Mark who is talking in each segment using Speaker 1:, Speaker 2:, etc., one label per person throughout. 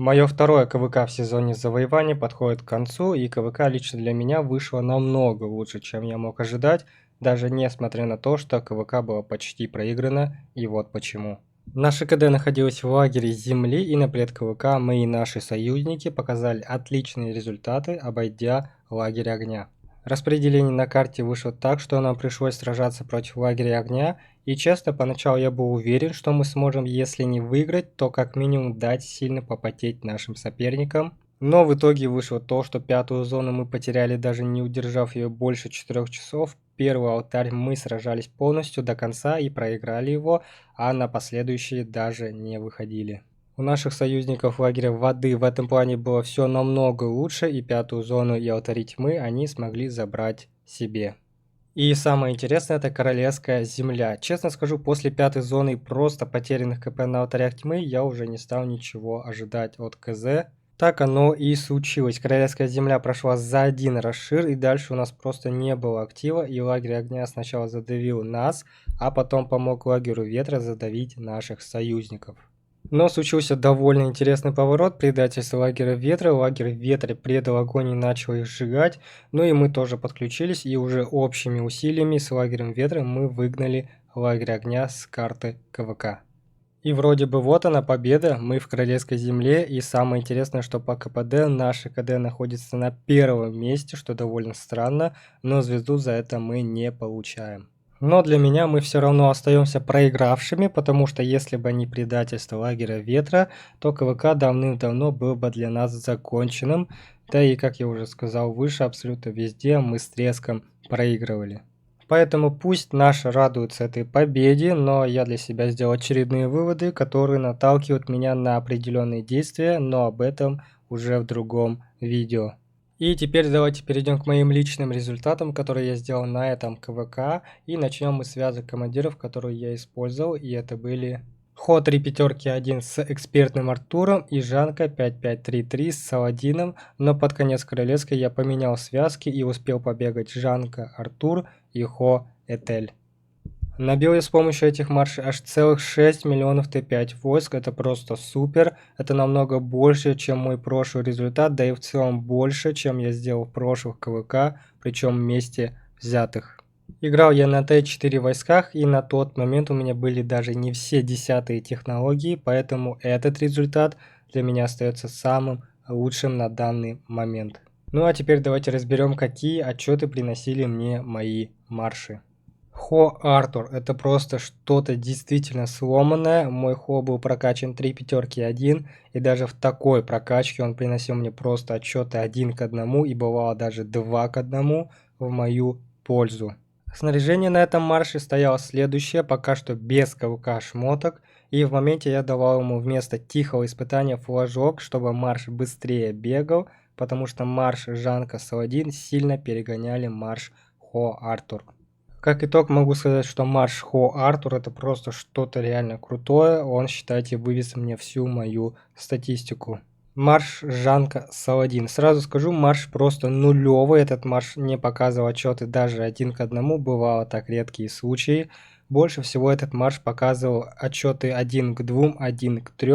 Speaker 1: Мое второе КВК в сезоне завоевания подходит к концу, и КВК лично для меня вышло намного лучше, чем я мог ожидать, даже несмотря на то, что КВК было почти проиграно, и вот почему. Наша КД находилась в лагере Земли, и на предКВК мы и наши союзники показали отличные результаты, обойдя лагерь огня. Распределение на карте вышло так, что нам пришлось сражаться против лагеря огня, и честно, поначалу я был уверен, что мы сможем, если не выиграть, то как минимум дать сильно попотеть нашим соперникам. Но в итоге вышло то, что пятую зону мы потеряли, даже не удержав ее больше 4 часов. Первый алтарь мы сражались полностью до конца и проиграли его, а на последующие даже не выходили. У наших союзников лагеря воды в этом плане было все намного лучше, и пятую зону и алтари тьмы они смогли забрать себе. И самое интересное, это королевская земля. Честно скажу, после пятой зоны и просто потерянных КП на алтарях тьмы я уже не стал ничего ожидать от КЗ. Так оно и случилось. Королевская земля прошла за один расшир, и дальше у нас просто не было актива, и лагерь огня сначала задавил нас, а потом помог лагерю ветра задавить наших союзников. Но случился довольно интересный поворот, предательство лагеря ветра. Лагерь ветра предал огонь и начал их сжигать, ну и мы тоже подключились, и уже общими усилиями с лагерем ветра мы выгнали лагерь огня с карты КВК. И вроде бы вот она победа, мы в королевской земле, и самое интересное, что по КПД наша КД находится на первом месте, что довольно странно, но звезду за это мы не получаем. Но для меня мы все равно остаемся проигравшими, потому что если бы не предательство лагеря ветра, то КВК давным-давно был бы для нас законченным, да и, как я уже сказал выше, абсолютно везде мы с треском проигрывали. Поэтому пусть наши радуются этой победе, но я для себя сделал очередные выводы, которые наталкивают меня на определенные действия, но об этом уже в другом видео. И теперь давайте перейдем к моим личным результатам, которые я сделал на этом КВК. И начнем мы с связок командиров, которые я использовал. И это были ход 3 пятерки 1 с экспертным Артуром и Жанка 5533 с Саладином. Но под конец королевской я поменял связки и успел побегать Жанка, Артур и Хо Этель. Набил я с помощью этих маршей аж целых 6 миллионов Т5 войск, это просто супер, это намного больше, чем мой прошлый результат, да и в целом больше, чем я сделал в прошлых КВК, причем вместе взятых. Играл я на Т4 войсках, и на тот момент у меня были даже не все 10-е технологии, поэтому этот результат для меня остается самым лучшим на данный момент. Ну а теперь давайте разберем, какие отчеты приносили мне мои марши. Хо Артур, это просто что-то действительно сломанное. Мой Хо был прокачан 3 пятерки 1, и даже в такой прокачке он приносил мне просто отчеты 1 к 1, и бывало даже 2 к 1 в мою пользу. Снаряжение на этом марше стояло следующее, пока что без КВК шмоток, и в моменте я давал ему вместо тихого испытания флажок, чтобы марш быстрее бегал, потому что марш Жанка Саладин сильно перегоняли марш Хо Артур. Как итог могу сказать, что марш Хо Артур это просто что-то реально крутое, он, считайте, вывез мне всю мою статистику. Марш Жанка Саладин. Сразу скажу, марш просто нулевый, этот марш не показывал отчеты даже 1 к 1, бывало так редкие случаи. Больше всего этот марш показывал отчеты 1 к 2, 1 к 3,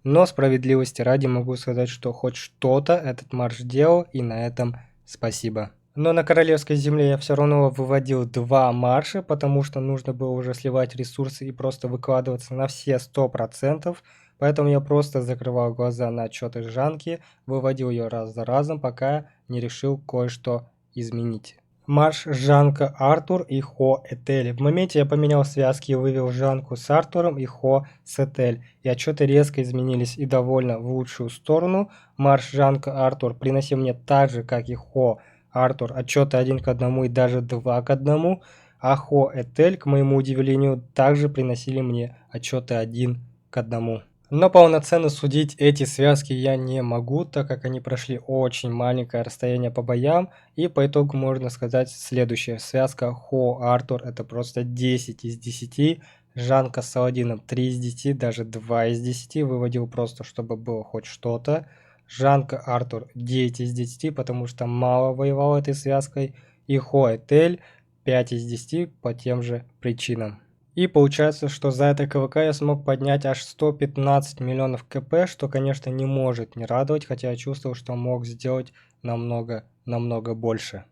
Speaker 1: но справедливости ради могу сказать, что хоть что-то этот марш делал, и на этом спасибо. Но на королевской земле я все равно выводил 2 марша, потому что нужно было уже сливать ресурсы и просто выкладываться на все 100%. Поэтому я просто закрывал глаза на отчеты Жанки, выводил ее раз за разом, пока не решил кое-что изменить. Марш Жанка Артур и Хо Этель. В моменте я поменял связки и вывел Жанку с Артуром и Хо с Этель. И отчеты резко изменились и довольно в лучшую сторону. Марш Жанка Артур приносил мне так же, как и Хо Артур, отчеты 1 к 1 и даже 2 к 1, а Хо Этель, к моему удивлению, также приносили мне отчеты 1 к 1. Но полноценно судить эти связки я не могу, так как они прошли очень маленькое расстояние по боям, и по итогу можно сказать следующее. Связка Хо Артур это просто 10 из 10, Жанка с Саладином 3 из 10, даже 2 из 10, выводил просто, чтобы было хоть что-то. Жанка Артур 9 из 10, потому что мало воевал этой связкой, и Хо Этель 5 из 10 по тем же причинам. И получается, что за это КВК я смог поднять аж 115 миллионов КП, что, конечно, не может не радовать, хотя я чувствовал, что мог сделать намного больше.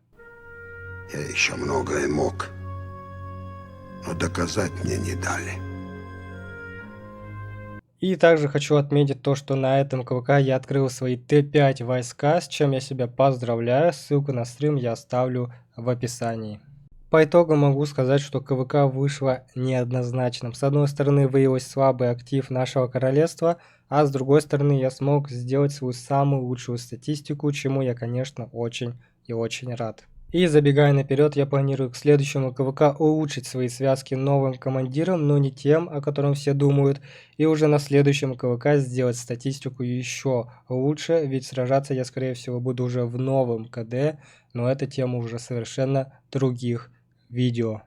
Speaker 2: Я еще многое мог, но доказать мне не дали.
Speaker 1: И также хочу отметить то, что на этом КВК я открыл свои Т5 войска, с чем я себя поздравляю. Ссылку на стрим я оставлю в описании. По итогу могу сказать, что КВК вышло неоднозначным. С одной стороны выявилась слабый актив нашего королевства, а с другой стороны я смог сделать свою самую лучшую статистику, чему я, конечно, очень и очень рад. И забегая наперед, я планирую к следующему КВК улучшить свои связки новым командиром, но не тем, о котором все думают, и уже на следующем КВК сделать статистику еще лучше, ведь сражаться я, скорее всего, буду уже в новом КД, но это тема уже совершенно других видео.